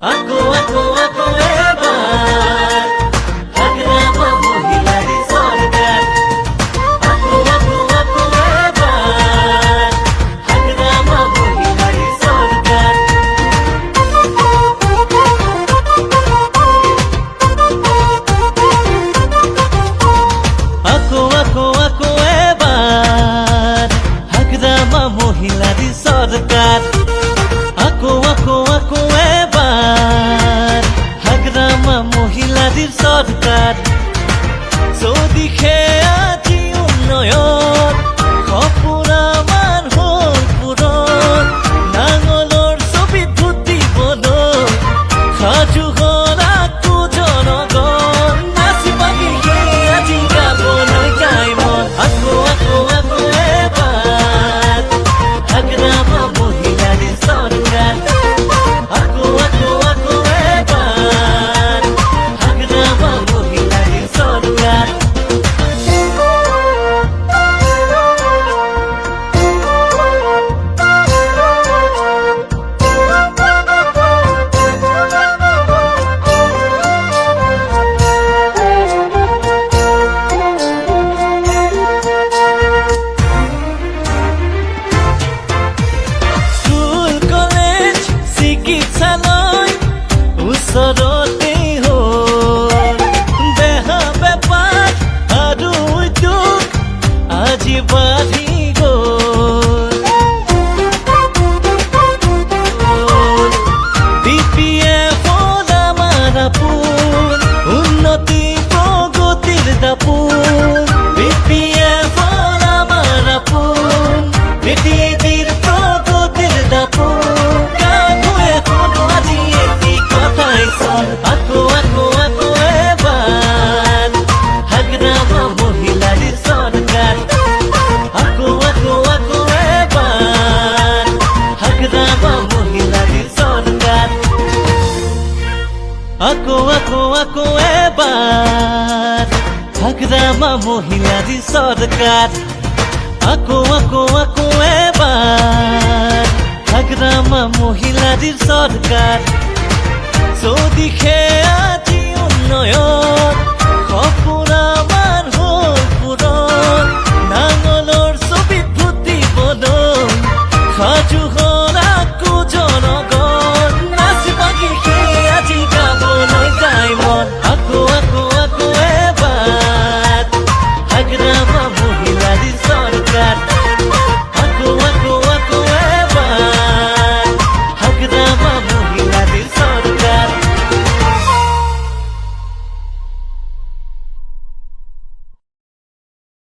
Ako ebar Agrama mohilari sarkar Ako ebar Agrama mohilari sarkar Ako ebar Agrama mohilari sarkar Ako ebar Agrama মহিলাদের সরকার চৌদিশে আজি উন্নয়ন সপোন আমাৰ হ'ল পূৰণ নাঙলৰ ছবি ফুটিবলৈ সাজু হ'ল আকৌ জনগণ নাচি বাগি আজি গাবলৈ গাই মন আকৌ এবাৰ আগ্ৰামা মহিলাদের সরকার ওচৰতে হ'ল বেহা বেপাৰ আৰু উদ্যোগ আজি বাঢ়ি গ'ল BPF আমাৰ আপোন উন্নতি প্ৰগতিৰ দাপোন BPF আমাৰ আপোন পৃথিৱীৰ প্ৰগতিৰ দাপোন Ako ebar Agrama মহিলাদের সরকার Ako ebar Agrama মহিলাদের সরকার Ako ebar Agrama মহিলাদের সরকার Ako ebar Agrama মহিলাদের সরকার চৌদিশে